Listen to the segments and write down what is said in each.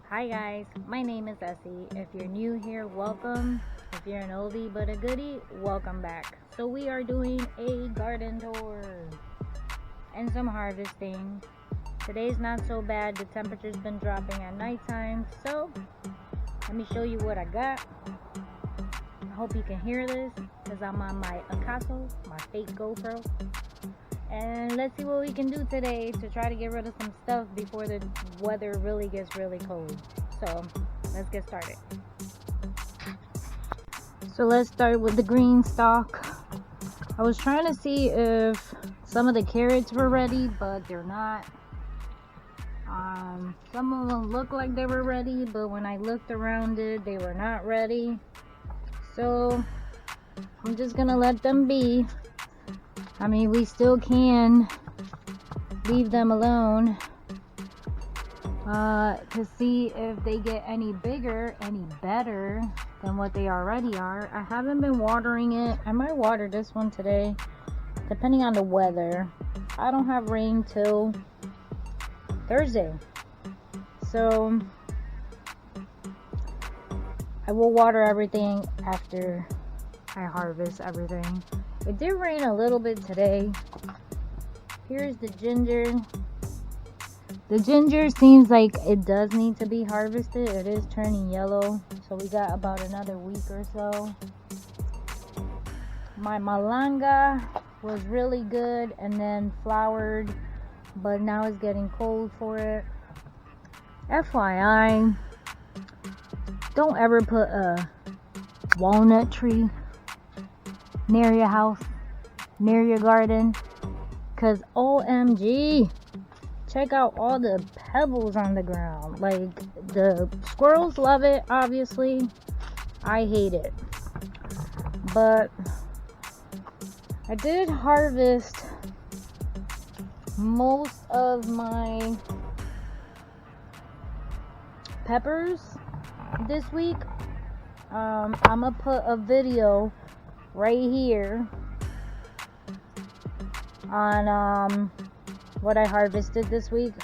Hi guys, my name is Essie. If you're new here, welcome. If you're an oldie but a goodie, welcome back. So we are doing a garden tour and some harvesting. Today's not so bad. The temperature's been dropping at nighttime. So let me show you what I got. I hope you can hear this because I'm on my Acaso, my fake GoPro. And let's see what we can do today to try to get rid of some stuff before the weather really gets really cold. So let's get started. So let's start with the green stalk. I was trying to see if some of the carrots were ready, but they're not. Some of them look like they were ready, but when I looked around it, they were not ready. So I'm just gonna let them be. I mean, we still can leave them alone to see if they get any bigger, any better than what they already are. I haven't been watering it. I might water this one today, depending on the weather. I don't have rain till Thursday, so I will water everything after I harvest everything. It did rain a little bit today. Here's the ginger. The ginger seems like it does need to be harvested. It is turning yellow, so we got about another week or so. My malanga was really good and then flowered, but now it's getting cold for it. FYI, don't ever put a walnut tree near your house, near your garden, because OMG, check out all the pebbles on the ground. Like, the squirrels love it, obviously. I hate it. But I did harvest most of my peppers this week. I'm gonna put a video right here on what I harvested this week.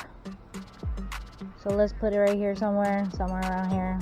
So let's put it right here somewhere around here.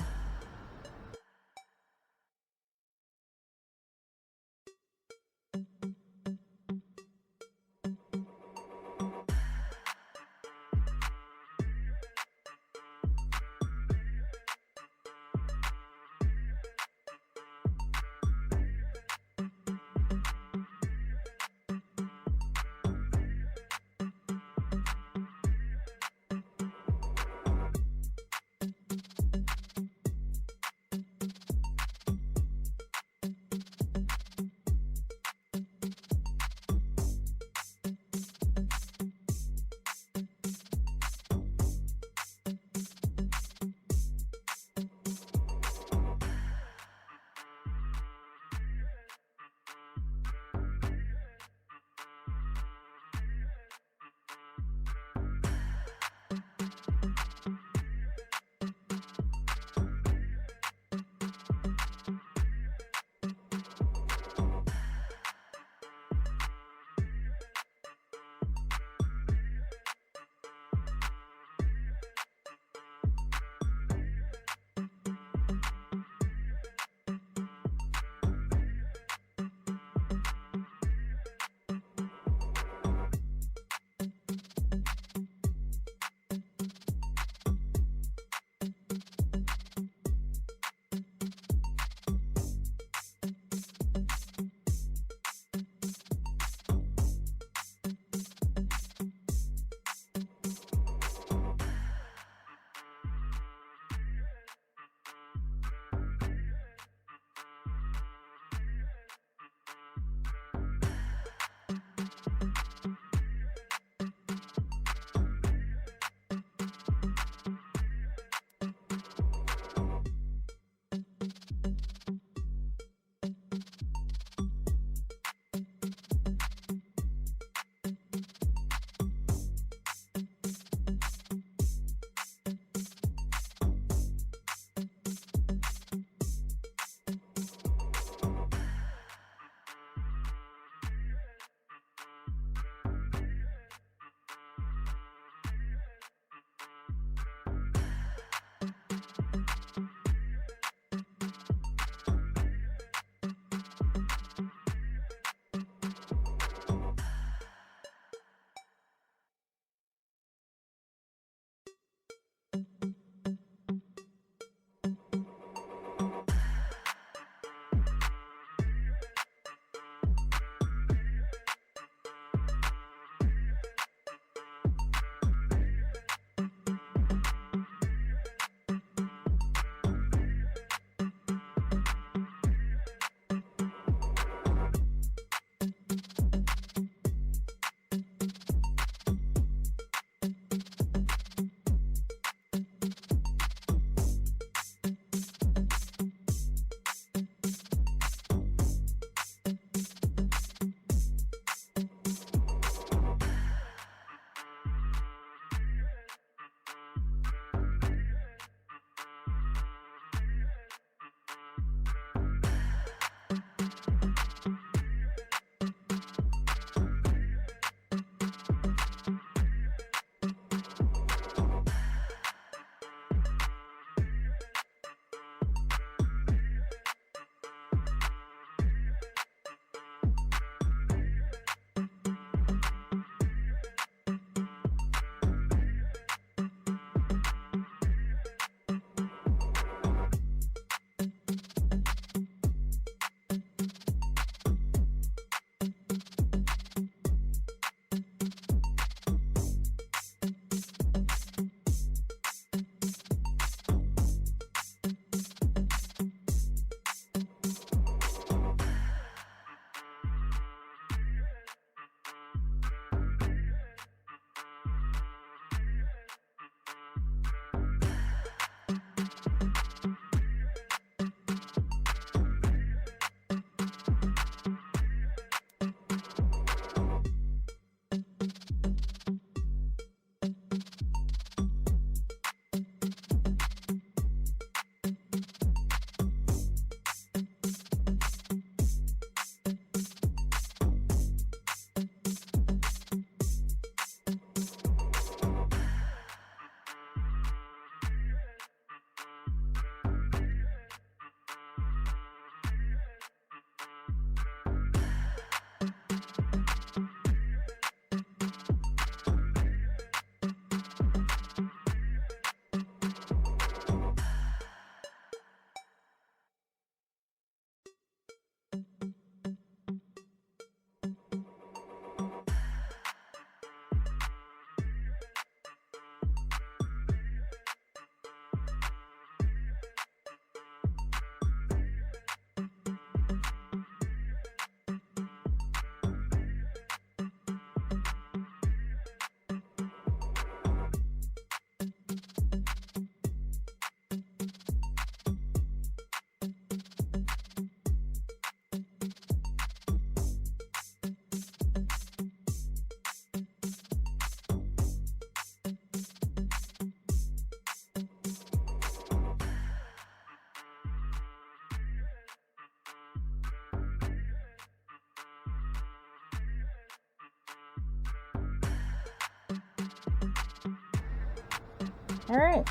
Alright,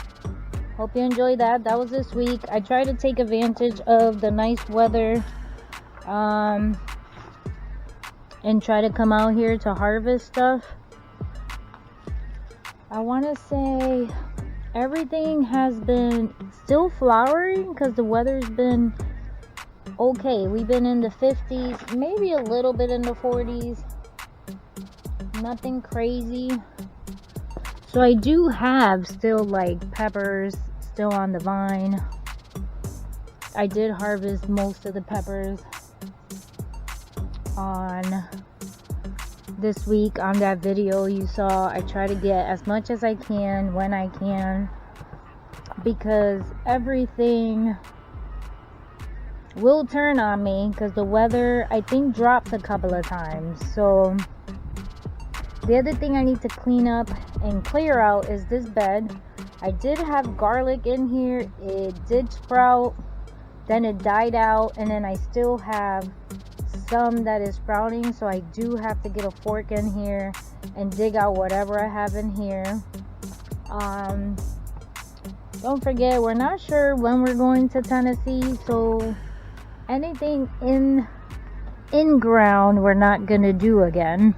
hope you enjoyed that. That was this week. I tried to take advantage of the nice weather and try to come out here to harvest stuff. I want to say everything has been still flowering because the weather's been okay. We've been in the 50s, maybe a little bit in the 40s. Nothing crazy. So I do have still like peppers still on the vine. I did harvest most of the peppers on this week on that video you saw. I try to get as much as I can when I can, because everything will turn on me because the weather I think dropped a couple of times. So the other thing I need to clean up and clear out is this bed. I did have garlic in here. It did sprout, then it died out, and then I still have some that is sprouting, so I do have to get a fork in here and dig out whatever I have in here. Don't forget, we're not sure when we're going to Tennessee, so anything in ground we're not gonna do again.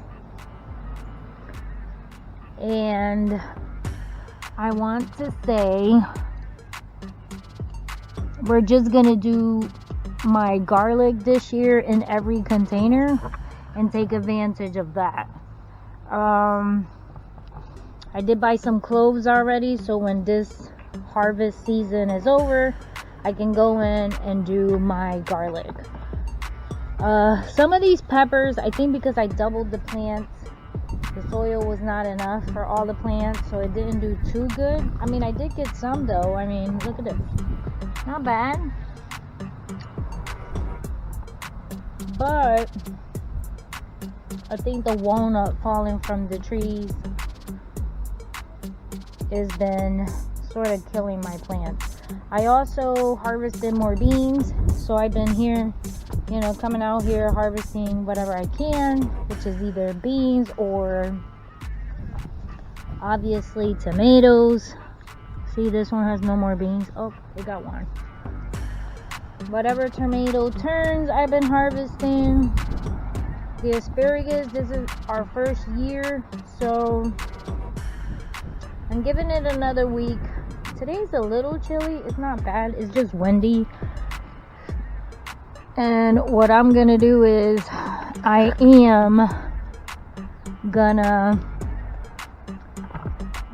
And I want to say we're just gonna do my garlic this year in every container and take advantage of that. I did buy some cloves already, so when this harvest season is over, I can go in and do my garlic. Some of these peppers, I think because I doubled the plants, the soil was not enough for all the plants, so it didn't do too good. I mean, I did get some though. I mean, look at this. Not bad. But I think the walnut falling from the trees has been sort of killing my plants. I also harvested more beans, so I've been here, coming out here harvesting whatever I can, which is either beans or obviously tomatoes. See, this one has no more beans. Oh, it got one. Whatever tomato turns, I've been harvesting. The asparagus, this is our first year, so I'm giving it another week. Today's a little chilly. It's not bad. It's just windy. And what I'm gonna do is I am gonna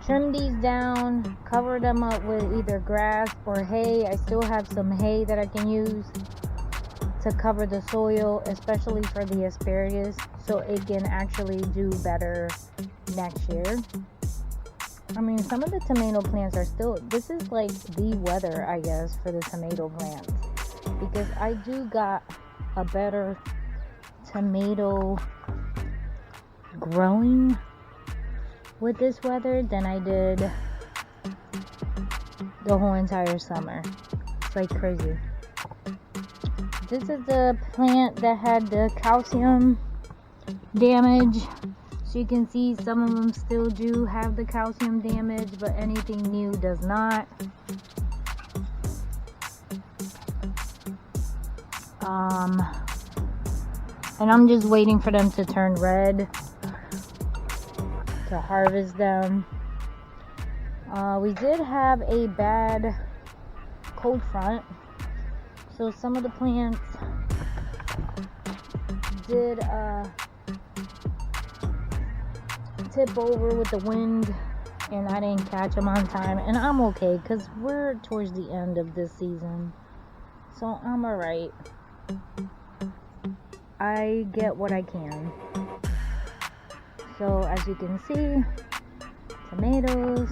trim these down, cover them up with either grass or hay. I still have some hay that I can use to cover the soil, especially for the asparagus, so it can actually do better next year. I mean, some of the tomato plants are still, this is like the weather, I guess, for the tomato plants, because I do got a better tomato growing with this weather than I did the whole entire summer. It's like crazy. This is the plant that had the calcium damage. So you can see some of them still do have the calcium damage, but anything new does not. And I'm just waiting for them to turn red to harvest them. We did have a bad cold front, so some of the plants did tip over with the wind, and I didn't catch them on time, and I'm okay because we're towards the end of this season, so I'm alright. I get what I can. So as you can see, tomatoes,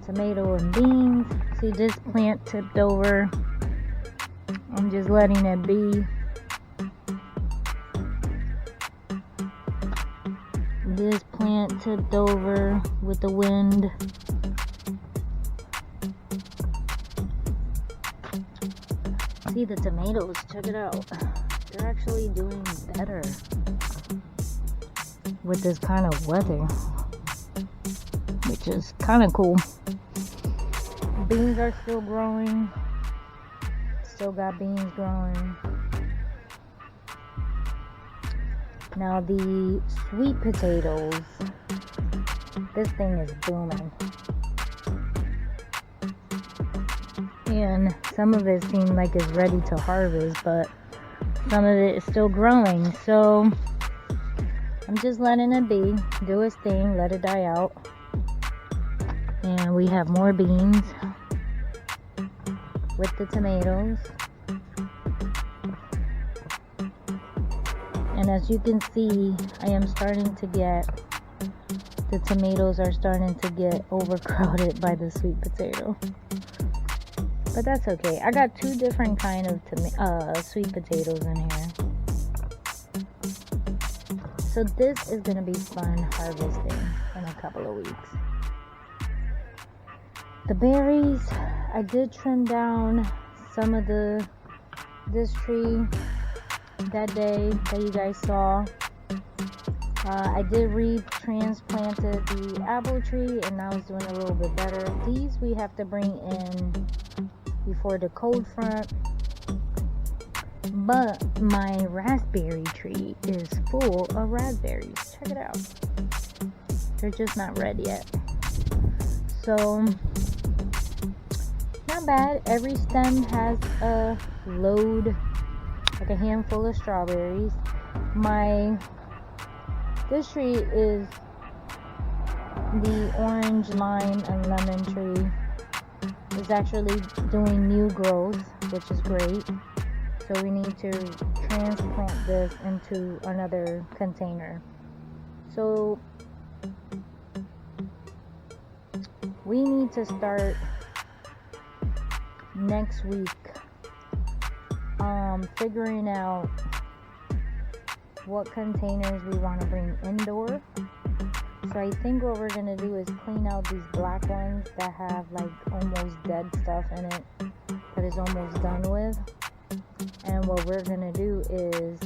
tomato and beans. See, this plant tipped over. I'm just letting it be. This plant tipped over with the wind. See, the tomatoes, check it out. They're actually doing better with this kind of weather, which is kind of cool. beans are still growing. Still got beans growing. Now the sweet potatoes, this thing is booming. And some of it seems like it's ready to harvest, but some of it is still growing. So I'm just letting it be, do its thing, let it die out. And we have more beans with the tomatoes. And as you can see, I am starting to get, the tomatoes are starting to get overcrowded by the sweet potato. But that's okay. I got two different kind of sweet potatoes in here. So this is going to be fun harvesting in a couple of weeks. The berries, I did trim down some of this tree that day that you guys saw. I did retransplanted the apple tree, and now it's doing a little bit better. These we have to bring in before the cold front. But my raspberry tree is full of raspberries. Check it out. They're just not red yet. So, not bad. Every stem has a load, like a handful of strawberries. This tree is the orange, lime, and lemon tree. It's actually doing new growth, which is great. So we need to transplant this into another container. So we need to start next week figuring out what containers we want to bring indoor. So I think what we're going to do is clean out these black ones that have like almost dead stuff in it that is almost done with. And what we're going to do is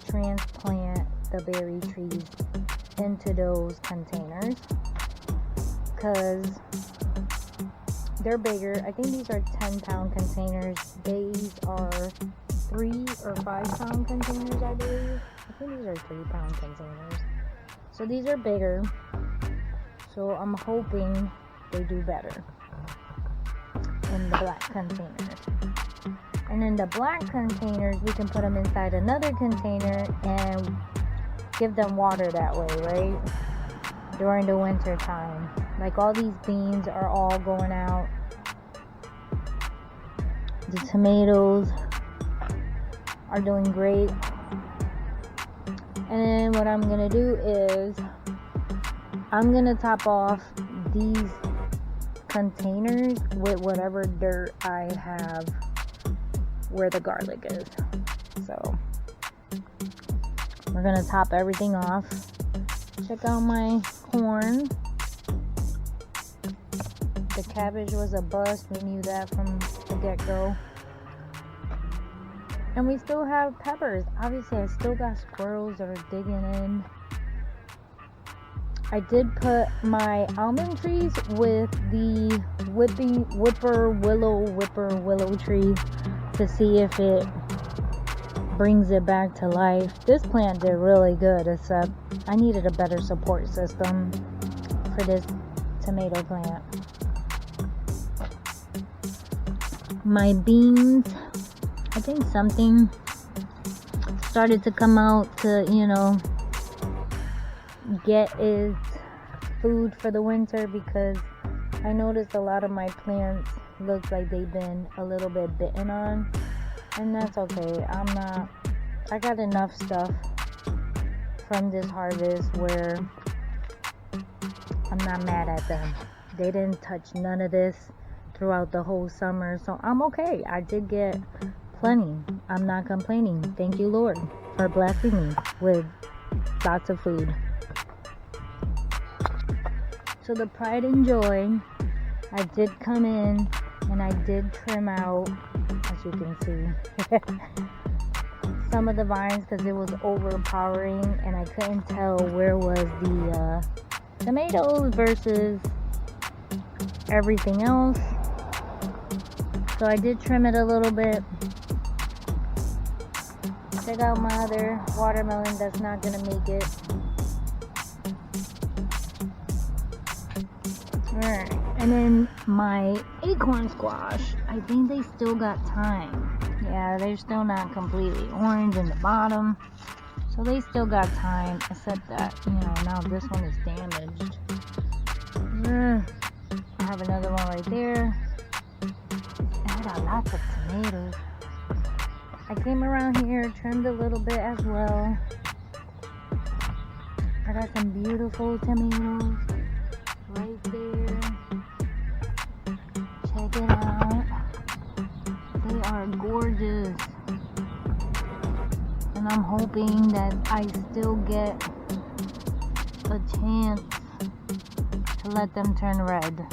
transplant the berry trees into those containers because they're bigger. I think these are 10-pound containers. These are 3 or 5-pound containers, I believe. I think these are 3-pound containers. So these are bigger. So I'm hoping they do better in the black containers. And in the black containers, we can put them inside another container and give them water that way, right? During the winter time. Like all these beans are all going out. The tomatoes are doing great. And then what I'm going to do is I'm going to top off these containers with whatever dirt I have where the garlic is. So we're gonna top everything off. Check out my corn. The cabbage was a bust. We knew that from the get-go. And we still have peppers. Obviously, I still got squirrels that are digging in. I did put my almond trees with the whipper willow tree to see if it brings it back to life. This plant did really good, except I needed a better support system for this tomato plant. My beans, I think something started to come out to, get its food for the winter, because I noticed a lot of my plants looks like they've been a little bit bitten on, and that's okay. I got enough stuff from this harvest where I'm not mad at them. They didn't touch none of this throughout the whole summer, so I'm okay. I did get plenty. I'm not complaining. Thank you, Lord, for blessing me with lots of food. So the pride and joy, I did come in and I did trim out, as you can see, some of the vines because it was overpowering and I couldn't tell where was the tomatoes versus everything else. So I did trim it a little bit. Check out my other watermelon that's not gonna make it. Alright, and then my acorn squash, I think they still got time. Yeah, they're still not completely orange in the bottom, so they still got time, except that, you know, now this one is damaged. I have another one right there. And I got lots of tomatoes. I came around here, trimmed a little bit as well. I got some beautiful tomatoes right there. Check it out. They are gorgeous. And I'm hoping that I still get a chance to let them turn red.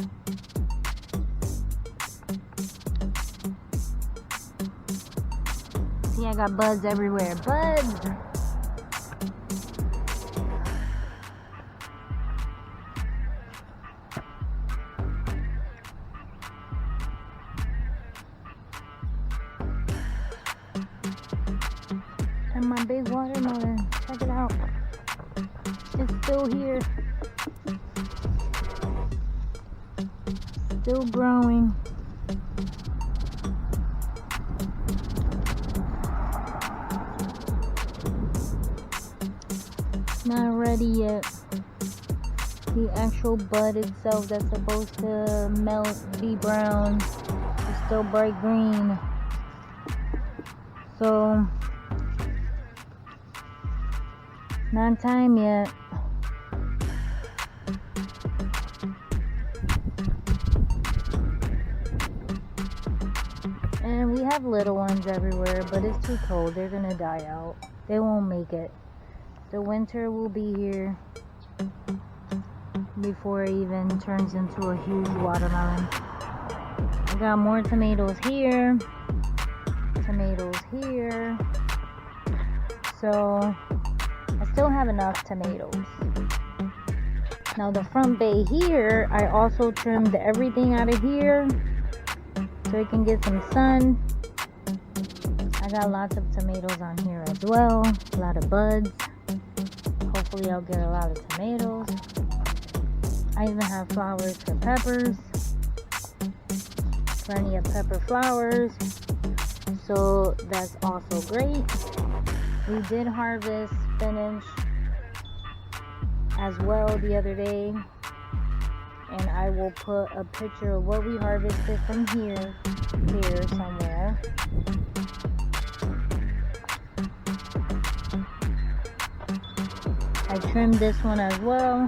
See, I got buds everywhere. Buds! And my big watermelon, check it out. It's still here. Still growing. Not ready yet. The actual bud itself that's supposed to melt, be brown, is still bright green. So, not time yet. And we have little ones everywhere, but it's too cold. They're gonna die out. They won't make it. The winter will be here before it even turns into a huge watermelon. I got more tomatoes here. Tomatoes here. So, I still have enough tomatoes. Now the front bay here, I also trimmed everything out of here so it can get some sun. I got lots of tomatoes on here as well, a lot of buds. Hopefully I'll get a lot of tomatoes. I even have flowers for peppers. Plenty of pepper flowers. So that's also great. We did harvest spinach as well the other day. And I will put a picture of what we harvested from here somewhere. I trimmed this one as well.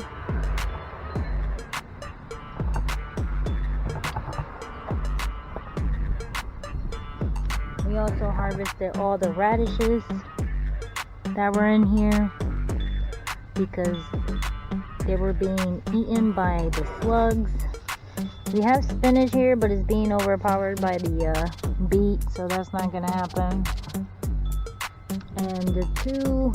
We also harvested all the radishes that were in here because they were being eaten by the slugs. We have spinach here, but it's being overpowered by the beet, so that's not gonna happen. And the two,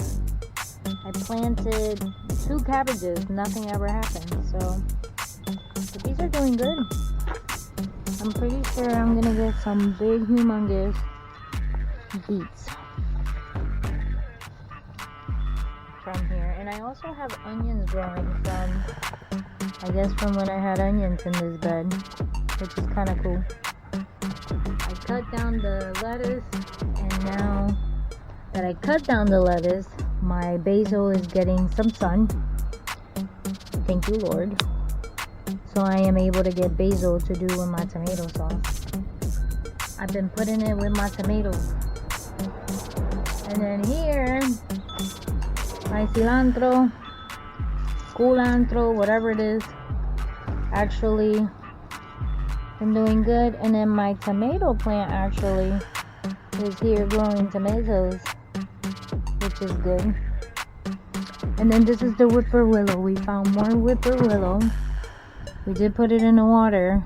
I planted 2 cabbages, nothing ever happened. So, but these are doing good. I'm pretty sure I'm gonna get some big, humongous beets from here. And I also have onions growing from, I guess, from when I had onions in this bed, which is kind of cool. I cut down the lettuce, and now that I cut down the lettuce, my basil is getting some sun. Thank you, Lord. So I am able to get basil to do with my tomato sauce. I've been putting it with my tomatoes. And then here, my cilantro, culantro, whatever it is, actually been doing good. And then my tomato plant actually is here growing tomatoes, which is good. And then this is the whippoorwillow. We found more whippoorwillow. We did put it in the water,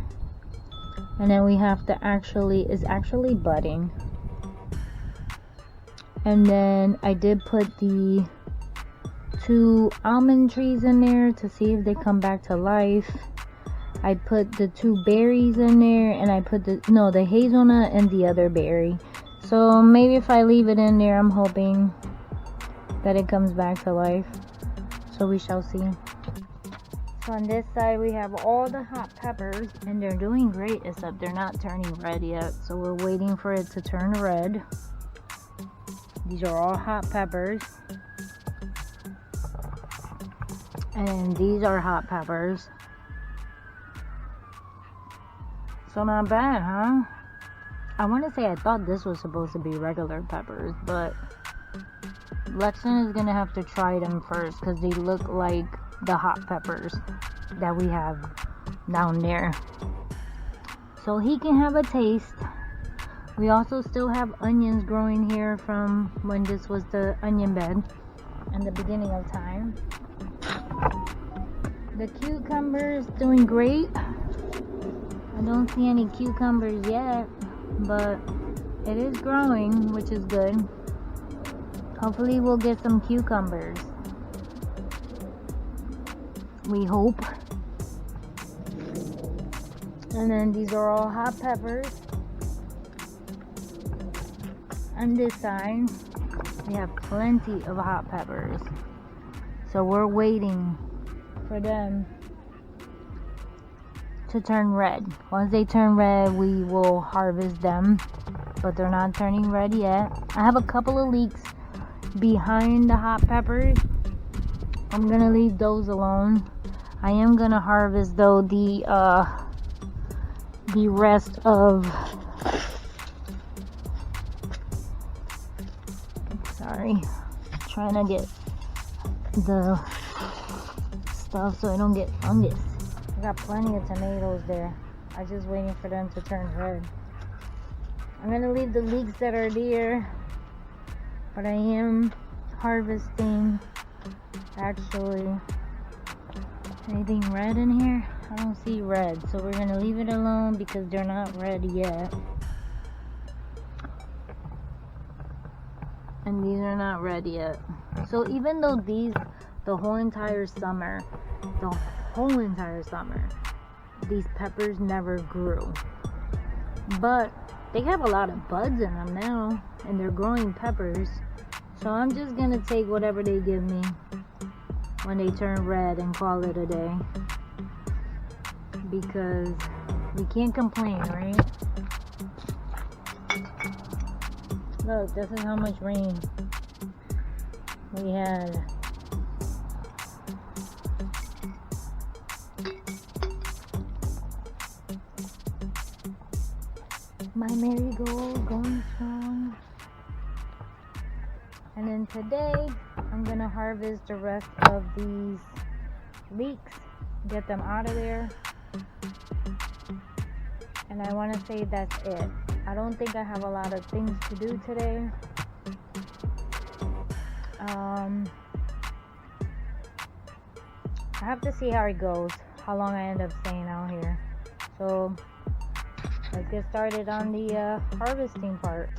and then we have to it's actually budding. And then I did put the 2 almond trees in there to see if they come back to life. I put the 2 berries in there, and I put the hazelnut and the other berry. So maybe if I leave it in there, I'm hoping that it comes back to life. So we shall see. So on this side we have all the hot peppers, and they're doing great, except they're not turning red yet. So we're waiting for it to turn red. These are all hot peppers. And these are hot peppers. So not bad, huh? I want to say I thought this was supposed to be regular peppers, but Lexon is going to have to try them first because they look like the hot peppers that we have down there. So he can have a taste. We also still have onions growing here from when this was the onion bed in the beginning of time. The cucumbers doing great. I don't see any cucumbers yet, but it is growing, which is good. Hopefully we'll get some cucumbers. We hope. And then these are all hot peppers. On this side, we have plenty of hot peppers. So we're waiting for them to turn red. Once they turn red, we will harvest them, but they're not turning red yet. I have a couple of leeks behind the hot peppers. I'm gonna leave those alone. I am gonna harvest though the rest of, sorry, trying to get the stuff so I don't get fungus. I got plenty of tomatoes there. I'm just waiting for them to turn red. I'm gonna leave the leeks that are there, but I am harvesting. Actually, anything red in here? I don't see red, so we're gonna leave it alone because they're not red yet. And these are not red yet. So even though these, the whole entire summer, these peppers never grew, but they have a lot of buds in them now, and they're growing peppers. So I'm just gonna take whatever they give me when they turn red and call it a day, because we can't complain, right? Look, this is how much rain we had. My marigold going strong. And then today I'm gonna harvest the rest of these leeks, get them out of there, and I want to say that's it. I don't think I have a lot of things to do today. I have to see how it goes, how long I end up staying out here. So let's get started on the harvesting part.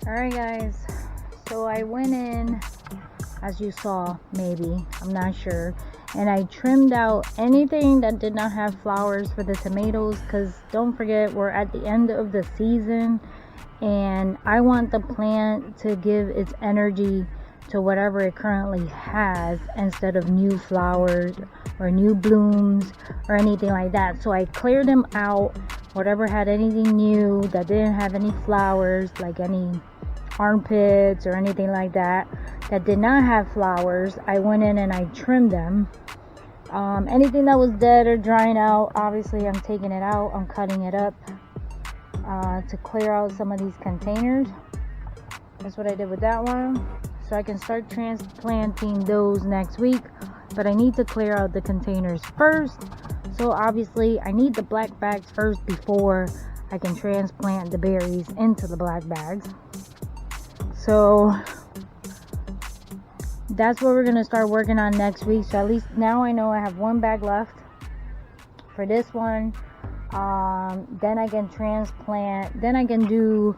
Alright guys, so I went in, as you saw, maybe, I'm not sure, and I trimmed out anything that did not have flowers for the tomatoes, because don't forget, we're at the end of the season and I want the plant to give its energy to whatever it currently has instead of new flowers or new blooms or anything like that. So I cleared them out, whatever had anything new that didn't have any flowers, like any armpits or anything like that did not have flowers. I went in and I trimmed them. Anything that was dead or drying out, obviously I'm taking it out, I'm cutting it up to clear out some of these containers. That's what I did with that one, so I can start transplanting those next week. But I need to clear out the containers first, so obviously I need the black bags first before I can transplant the berries into the black bags. So that's what we're gonna start working on next week. So at least now I know I have one bag left for this one. Then I can transplant, then I can do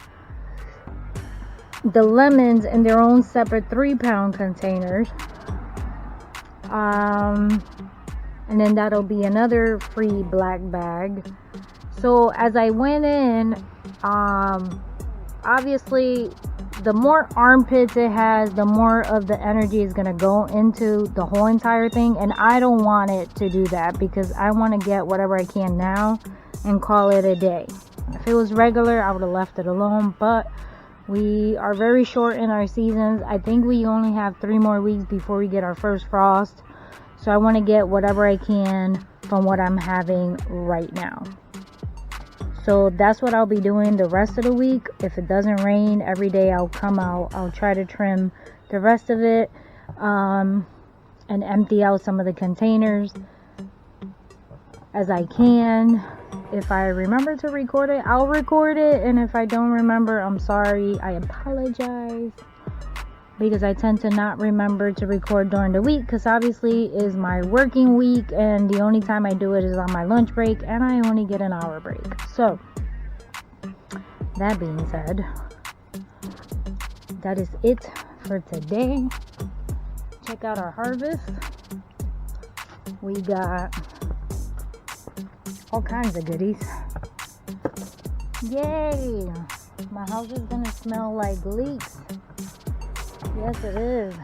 the lemons in their own separate 3-pound containers, and then that'll be another free black bag. So as I went in, obviously the more armpits it has, the more of the energy is going to go into the whole entire thing, and I don't want it to do that because I want to get whatever I can now and call it a day. If it was regular, I would have left it alone, but we are very short in our seasons. I think we only have 3 more weeks before we get our first frost, so I want to get whatever I can from what I'm having right now. So that's what I'll be doing the rest of the week. If it doesn't rain, every day I'll come out, I'll try to trim the rest of it, and empty out some of the containers as I can. If I remember to record it, I'll record it, and if I don't remember, I'm sorry, I apologize, because I tend to not remember to record during the week, because obviously is my working week, and the only time I do it is on my lunch break, and I only get an hour break. So that being said, that is it for today. Check out our harvest. We got all kinds of goodies. Yay! My house is gonna smell like leeks. Yes, it is.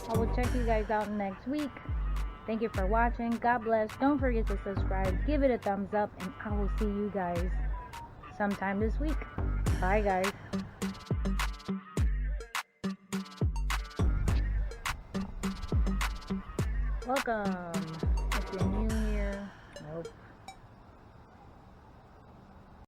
I will check you guys out next week. Thank you for watching. God bless. Don't forget to subscribe. Give it a thumbs up. And I will see you guys sometime this week. Bye, guys. Welcome.